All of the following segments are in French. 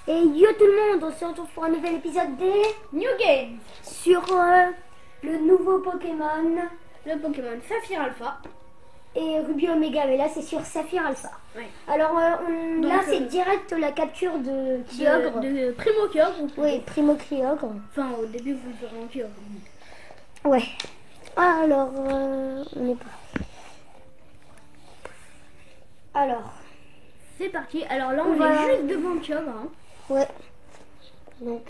Et yo tout le monde, on se retrouve pour un nouvel épisode des New Game sur le nouveau Pokémon le Pokémon Saphir Alpha. et Ruby Omega, mais là c'est sur Saphir Alpha. Ouais. Alors Donc, là c'est direct la capture de Kyogre. De Primo Kyogre. Oui, Primo Kyogre. Enfin, au début, vous le verrez en Kyogre. Ouais. Alors, on est pas. Alors, C'est parti. Alors là, on On va- est juste devant le Kyogre. Hein. ouais. Donc,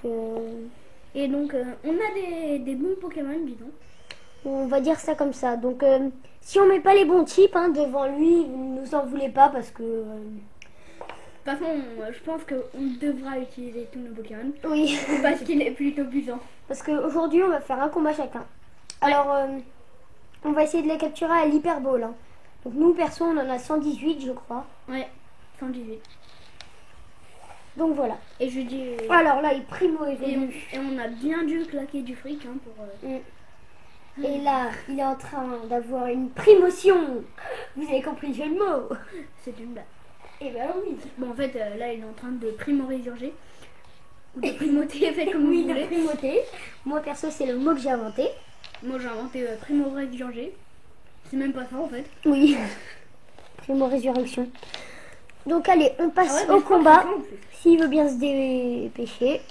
Et donc, on a des bons Pokémon, disons. on va dire ça comme ça. Donc, si on met pas les bons types devant lui, ne nous en voulez pas parce que. De toute façon, je pense qu'on devra utiliser tous nos Pokémon. Oui. Parce qu'il est plutôt puissant. Parce qu'aujourd'hui, on va faire un combat chacun. Alors, on va essayer de les capturer à l'hyperbole. Hein. Donc, nous, perso, on en a 118, je crois. Ouais, 118. Donc, voilà. Et je dis. Alors là, il primo est Et venu. on a bien dû claquer du fric hein, pour. Et là, il est en train d'avoir une promotion. Vous avez compris le jeu de mots. C'est une blague. Eh ben oui. Bon, en fait, là, il est en train de primo-résurger. Ou de primoter, fait comme Oui, vous de voulez. primoter. Moi, perso, c'est le mot que j'ai inventé. Moi, j'ai inventé primo-résurger. C'est même pas ça, en fait. Oui. Primo résurrection. Donc, allez, on passe Ah ouais, mais au je crois que combat. c'est ça, en plus. S'il veut bien se dépêcher.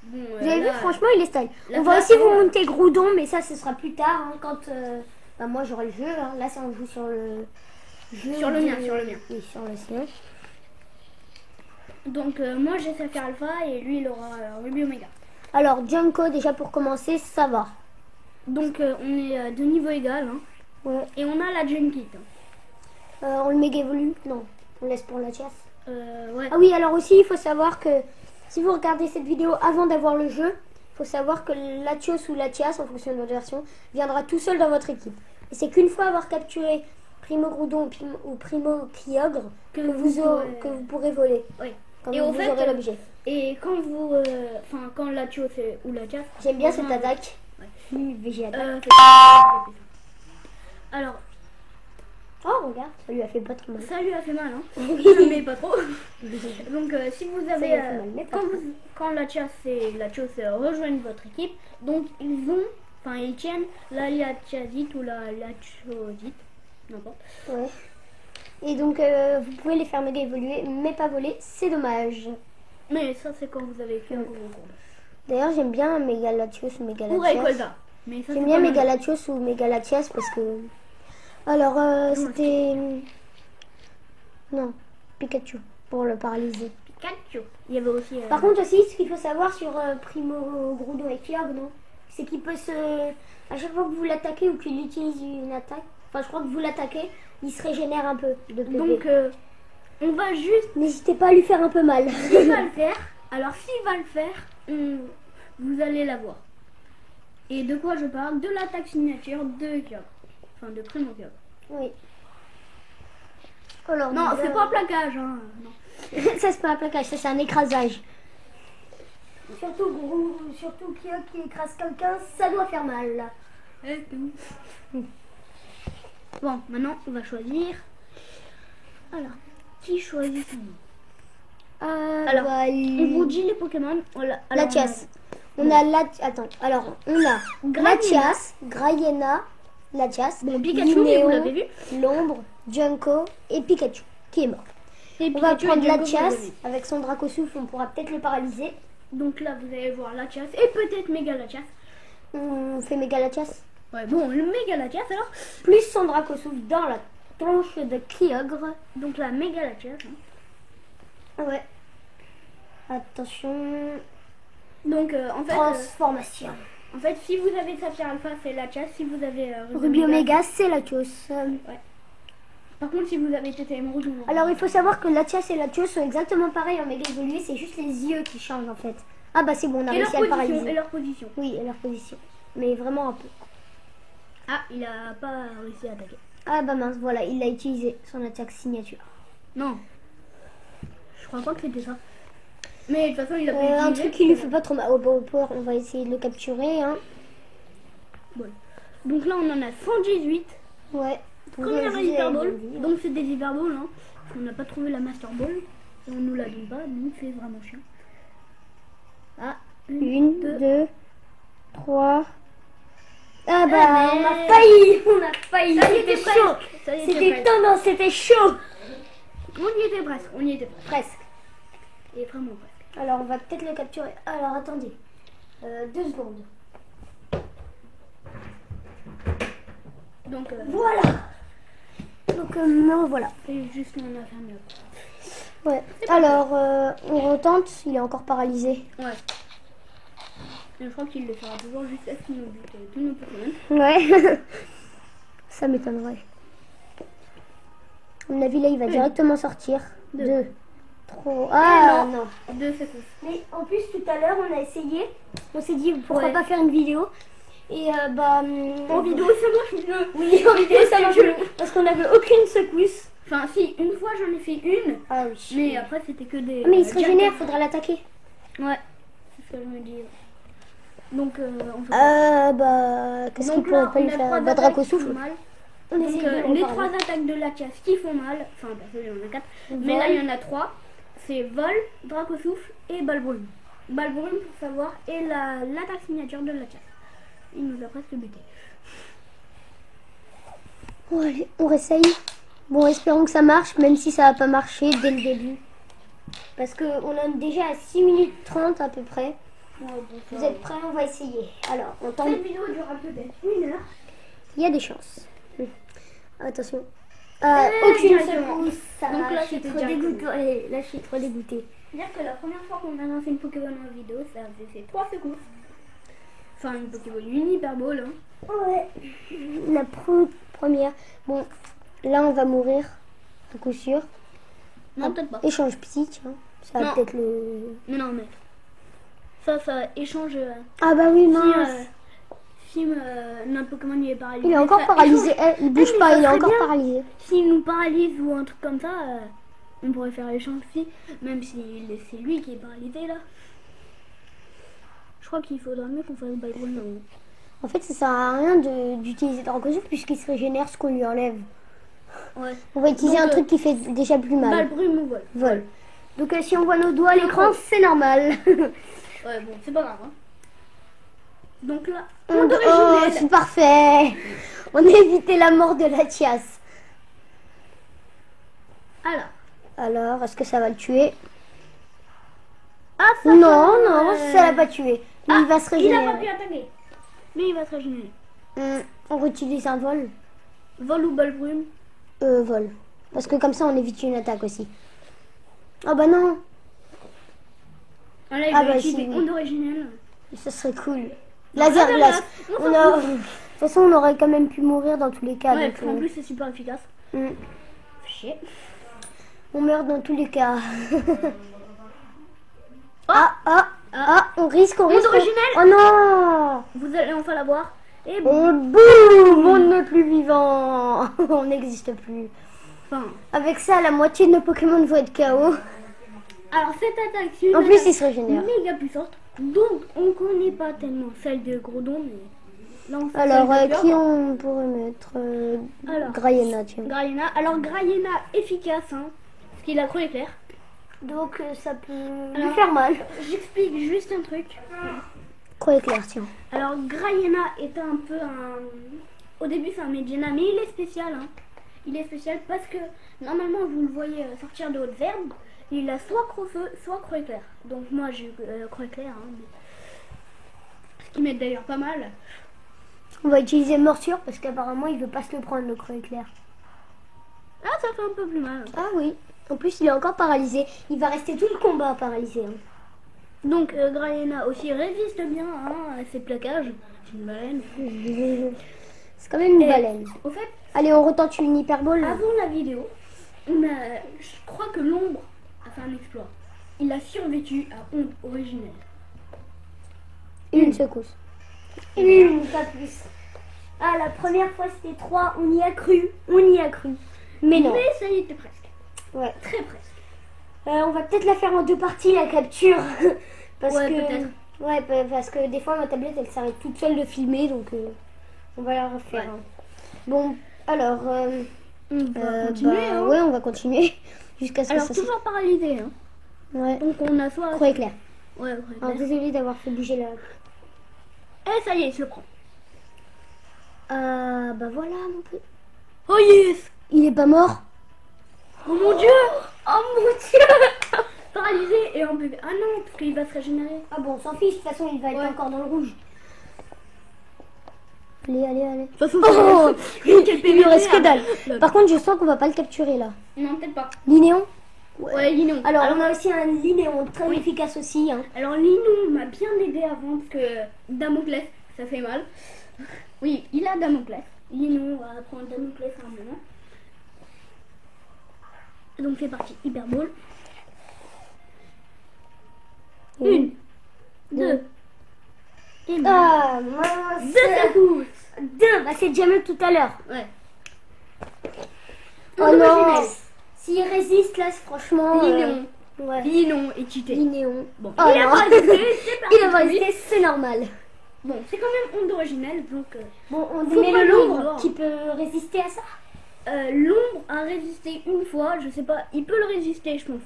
Bon, Vous avez vu, là, franchement, il est style. la On va place, aussi vous ouais. monter Groudon, mais ça, ce sera plus tard, hein, quand moi j'aurai le jeu. Hein. Là, ça, on joue sur le jeu. Sur le mien, sur le mien. Oui, sur le sien. Donc, moi, j'ai Saphir Alpha et lui, il aura Ruby Omega. Alors, Junko, déjà pour commencer, ça va. Donc, on est de niveau égal. Hein, Ouais. et on a la Genkit. On le méga évolue. Non, on laisse pour la chasse. Ouais. Ah oui, alors aussi, il faut savoir que si vous regardez cette vidéo avant d'avoir le jeu, il faut savoir que Latios ou Latias, en fonction de votre version, viendra tout seul dans votre équipe. Et c'est qu'une fois avoir capturé Primo Groudon ou Primo Kyogre que vous pourrez voler. Oui. Quand Et vous au fait, aurez l'objet. Et quand vous. Enfin, quand Latios ou Latias. J'aime bien enfin, cette attaque. ouais. VG attaque. Alors, Oh, regarde, ça lui a fait pas trop mal. ça lui a fait mal, hein. Oui. Mais pas trop. Donc, si vous Ça lui a avez. fait mal, mais pas trop. Quand Latias et Latios rejoignent votre équipe, donc ils ont. Enfin, ils tiennent la Latiasite ou la Latiosite. N'importe. Ouais. Et donc, vous pouvez les faire méga évoluer, mais pas voler, c'est dommage. Mais ça, c'est quand vous avez fait un gros combat. D'ailleurs, j'aime bien Megalatios ou Ou Megalatias. Rayquaza. Mais ça, J'aime c'est bien pas mal. Megalatios ou Megalatias parce que. Alors, c'était. Non, Pikachu pour le paralyser. Pikachu. Il y avait aussi. Par contre, aussi, ce qu'il faut savoir sur Primo Groudon et Kyogre, non, c'est qu'il peut se. À chaque fois que vous l'attaquez ou qu'il utilise une attaque, enfin, je crois que vous l'attaquez, il se régénère un peu de PV. Donc, on va juste. N'hésitez pas à lui faire un peu mal. S'il va le faire, alors s'il va le faire, vous allez l'avoir. Et de quoi je parle? De l'attaque signature de Kyogre. Enfin, de Primo Kyogre. Oui. Alors, Non, déjà- c'est pas un plaquage, hein. Non. ça, c'est pas un plaquage, ça, c'est un écrasage. Surtout Kyogre qui écrase quelqu'un, ça doit faire mal. Là. Bon, maintenant, on va choisir. Alors, qui choisit son nom? Alors, bah, on vous dit les Pokémon. Alors, Latias. On a Attends, alors, on a Graiena. Latias, Graiena, Latias, Bon, Pikachu, mais vous l'avez vu. L'ombre, Junko et Pikachu, qui est mort. Et On va Pikachu prendre et Junko, Latias, vous l'avez vu. avec son Draco Souffle, on pourra peut-être le paralyser. Donc là, vous allez voir Latias et peut-être Méga Latias. On fait méga Latias. Ouais, bon, le Méga Latias alors. Plus son Draco Souffle dans la tronche de Kyogre. Donc la Méga Latias. Hein. Ouais. Attention. Donc en fait. Transformation. En fait, si vous avez Saphir Alpha, c'est Latias. Si vous avez Ruby Omega, c'est Latios. Par contre, si vous avez TT Emerald, vous... Alors, il faut savoir que Latias et Latios sont exactement pareils en méga évolué, c'est juste les yeux qui changent en fait. Ah bah c'est bon, on a et leur réussi à le position, paralyser. et leur position. Oui, et leur position. Mais vraiment un peu. Ah, il a pas réussi à attaquer. Ah bah mince, voilà, il a utilisé son attaque signature. Non. Je crois pas que c'était ça. Mais de toute façon, il a pas Un utilisé. truc qui lui fait pas trop mal. Au power, on va essayer de le capturer. Hein. Bon. Donc là, on en a 118. Ouais. Première Vas-y, Hyper Ball. vas-y. Donc c'est des Hyper Ball. Hein. On n'a pas trouvé la Master Ball. Et on nous la donne pas, donc c'est vraiment chiant. Ah, 1, 2, 3. Ah bah, Ah, on mais- a failli. On a failli. Ça y C'était était chaud. presque. Ça y était C'était presque. tendance, c'était chaud. On y était presque, on y était presque. Presque. Et vraiment presque. Alors, on va peut-être le capturer. Alors, attendez. 2 secondes. Donc, Voilà. Donc, me voilà. c'est juste mon affaire mieux. Ouais. Alors, on retente. Il est encore paralysé. Ouais. Et je crois qu'il le fera toujours jusqu'à ce qu'il nous bute tous nos Pokémon. Ouais. Ça m'étonnerait. À mon avis, là, il va directement sortir. 2, 3. Ah non. Deux secousses. Mais en plus, tout à l'heure, on a essayé. On s'est dit, pourquoi Ouais. pas faire une vidéo. Et bah. En vidéo, ça marche mieux. Oui, en vidéo, ça marche mieux. Parce qu'on n'avait aucune secousse. Enfin, si, une fois j'en ai fait une, Ah oui. mais après c'était que des. Ah, mais il se Jack- régénère, faudra l'attaquer. Ouais, c'est ce que je me dis. Donc, on fait Bah. Qu'est-ce qu'il Donc là, pourrait pas on lui a faire? trois Bah, attaques Draco qui font souffle. mal. On Donc, essaye de les le 3 attaques de Latias qui font mal, enfin perso il y en a 4, mais là il y en a 3, c'est Vol, Draco souffle et Balle brume. Balle brume pour savoir, et l'attaque signature de Latias. Il nous a presque buté. Bon, allez, on réessaye. Bon, espérons que ça marche, même si ça va pas marcher dès le début. Parce qu'on est déjà à 6 minutes 30 à peu près. Vous êtes prêts? On va essayer. Alors, on tente. Cette vidéo durera peut-être 1 heure. Il y a des chances. Attention. Aucune directement. secousse. Ça Donc là, je suis c'était trop directement. dégoûtée. Là, je suis trop dégoûtée. C'est-à-dire que la première fois qu'on a lancé une Pokémon en vidéo, ça faisait fait 3 secousses. Enfin, une Pokémon, une Hyper Ball. Hein. Ouais. La première. Bon, là, on va mourir. À coup sûr. Non, peut-être pas. Échange psy, tiens. Ça va Non. peut-être le. Mais non, mais. Ça échange. Ah bah oui, Si, mince. si notre Pokémon il est paralysé. Il est encore ça paralysé. échange. Il bouge mais pas, ça il est serait encore bien. paralysé. S'il nous paralyse ou un truc comme ça, on pourrait faire l'échange aussi. Même si c'est lui qui est paralysé là. Je crois qu'il faudrait mieux qu'on fasse Byron là. En fait, ça sert à rien d'utiliser Dracosouffle puisqu'il se régénère ce qu'on lui enlève. Ouais. On va utiliser Donc, un truc qui fait déjà plus mal. Balle brume ou vol. Vol. Donc si on voit nos doigts à l'écran, c'est normal. Ouais, bon, c'est pas grave. Hein. Donc là, Oh, on devrait c'est parfait. On a évité la mort de la Tias. Alors, est-ce que ça va le tuer? Ah, ça Non, fait, non, ça l'a pas tué. Mais il va se Il a pas régénérer. pu attaquer. Mais il va se régénérer. On réutilise un vol. Vol ou balle brume. Vol. Parce que comme ça, on évite une attaque aussi. Ah bah non, Ah là, il Ah va bah, utiliser si. onde originelle. ça serait cool. Laser laser glace. glace. On a... De toute façon, on aurait quand même pu mourir dans tous les cas. Ouais, donc, puis en plus, c'est super efficace. mm. Chier. On meurt dans tous les cas. On risque. originelle. Oh non. Vous allez enfin l'avoir. Et Et boum, on n'est plus vivant. On n'existe plus. enfin. Avec ça, la moitié de nos Pokémon vont être KO. Alors, cette attaque, c'est une En plus, attaque il se régénère. méga puissante. Donc, on connaît pas tellement celle de Groudon, mais là, on sait Alors, celle de qui Chlore. on pourrait mettre Alors. Graiena, tiens. Graiena. Alors, Graiena efficace, hein, parce qu'il a trop éclair. Donc, ça peut lui Alors, faire mal. J'explique juste un truc. Croix éclair, tiens. Alors, Graiena est un peu un. Au début, c'est un Medjana, mais il est spécial. Hein. Il est spécial parce que normalement, vous le voyez sortir de hautes herbes. Il a soit Creux-Feu, soit Croix éclair. Donc, moi, j'ai Croix éclair. Hein, mais... Ce qui m'aide d'ailleurs pas mal. On va utiliser morsure parce qu'apparemment, il veut pas se le prendre, le croix éclair. Ah, ça fait un peu plus mal. Ah oui. En plus, il est encore paralysé. Il va rester tout le combat paralysé. Hein. Donc, Graiena aussi résiste bien hein, à ses plaquages. C'est une baleine. C'est quand même une Et, baleine. Au fait, Allez, on retente une hyperbole. avant la vidéo, je crois que l'ombre a fait un exploit. Il a survécu à onde originelle. Une secousse. Une, pas plus. Ah, la première fois, c'était 3. On y a cru. On y a cru. Mais non. Mais ça y était presque. Ouais. Très presque. On va peut-être la faire en 2 parties, la capture. Parce Ouais, que... peut-être. Ouais, parce que des fois, ma tablette, elle s'arrête toute seule de filmer. Donc, on va la refaire. Ouais. Bon, alors... On va continuer. bah, hein. ouais, on va continuer. jusqu'à ce que Alors, ça toujours paralysé. Hein. Ouais. Donc, on a soit. Trop éclair. Ouais, Alors, désolé d'avoir fait bouger la... Eh, ça y est, je le prends. Bah voilà, mon peu. Oh yes! Il est pas mort? Oh mon dieu! Oh mon dieu! Paralysé et en bébé. Ah non, parce qu'il va se régénérer. Ah bon, on s'en fiche, de toute façon, il va être Ouais. encore dans le rouge. Allez, allez, allez. De toute façon, Oh, quel il lui reste que dalle. PVP, Par contre, je sens qu'on va pas le capturer là. Non, peut-être pas. Linéon? Ouais, Linon. Alors, on a aussi un Linéon très Oui. efficace aussi. Hein. Alors, Linon m'a bien aidé avant parce que Damoclès, ça fait mal. Oui, il a Damoclès. Linon va prendre Damoclès à un moment. Donc, c'est parti. Hyper ball. Une, deux. Et Ah, mince. deux secousses. Deux, bah c'est déjà mieux que tout à l'heure. Ouais. Oh non. S'il résiste là, c'est franchement... Linon. Ouais. Linon est cheaté. Linéon. Bon, Oh il a non. pas résisté, c'est parti. Il a pas résisté, c'est normal. Bon, c'est quand même onde originelle, donc Bon, on Faut met pas le le l'ombre voir. qui peut résister à ça. l'ombre a résisté une fois, je sais pas, il peut le résister, je pense.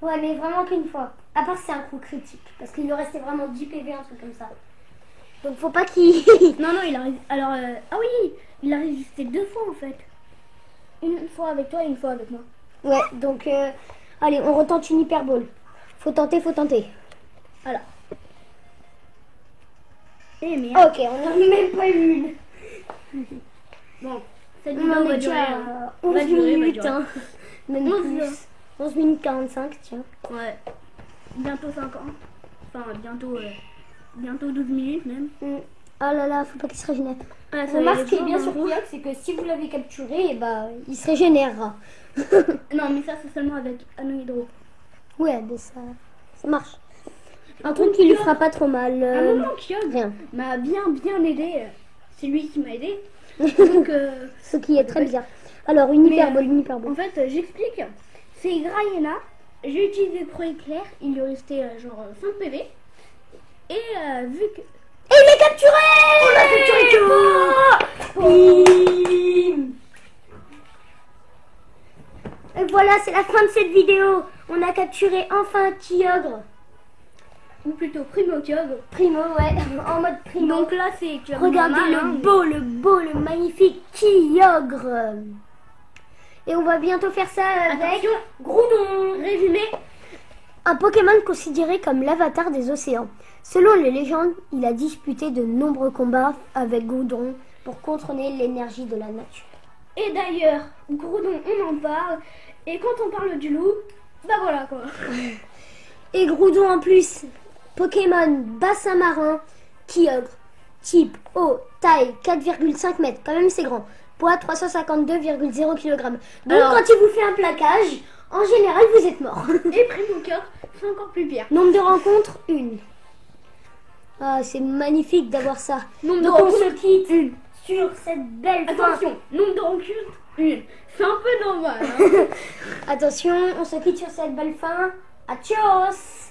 Ouais, mais vraiment qu'une fois. À part si c'est un coup critique. Parce qu'il lui restait vraiment 10 PV, un truc comme ça. Donc faut pas qu'il... Non, non, il a résisté. Alors, ah oui, il a résisté deux fois en fait. Une fois avec toi et une fois avec moi. Ouais, donc... allez, on retente une hyperbole. Faut tenter, faut tenter. Voilà. Eh merde. Ok, on n'en a même pas eu une. Bon, cette On vidéo en va est durer. déjà hein. à 11 Va durer, minutes. va durer. Hein. Même 11 plus. heures. 11 minutes 45, tiens. Ouais. Bientôt 50. Enfin, bientôt 12 minutes même. Oh là là, faut pas qu'il se régénère. Ah, ça Remarque, y est, ce qui est bien bon, sur bon. Kiok, c'est que si vous l'avez capturé, eh bah, il se régénérera. Non, mais ça, c'est seulement avec Anneau Hydro. Ouais, mais ça marche. Un truc qui lui fera pas trop mal. À un moment, Kyog Rien. m'a bien aidé. C'est lui qui m'a aidé. Donc, Ce qui est très bien. Alors, une Mais, hyperbole, une en hyperbole. fait, j'explique. C'est Grayena. J'ai utilisé Pro Éclair. Il lui restait genre 5 PV. Et vu que. Et il est capturé! On l'a capturé! Bim! Et voilà, c'est la fin de cette vidéo. On a capturé enfin Kyogre. Ou plutôt Primo Kyog. Primo, ouais, en mode primo. Donc là, c'est Kyog. Regardez normal, le beau, le magnifique Kyogre. Et on va bientôt faire ça avec Attention. Groudon. Résumé. Un Pokémon considéré comme l'avatar des océans. Selon les légendes, il a disputé de nombreux combats avec Groudon pour contrôler l'énergie de la nature. Et d'ailleurs, Groudon, on en parle. Et quand on parle du loup, bah voilà quoi. Et Groudon en plus, Pokémon bassin marin, Kyogre, type eau, taille 4,5 mètres, quand même c'est grand, poids 352,0 kg. Donc Alors- quand il vous fait un plaquage, en général vous êtes mort. Et Primo Kyog, c'est encore plus pire. Nombre de rencontres, 1. Ah, c'est magnifique d'avoir ça. Nombre de Donc on rencontres, se quitte sur cette belle fin. Attention, nombre de rencontres, 1. C'est un peu normal. Hein. Attention, on se quitte sur cette belle fin. Adios.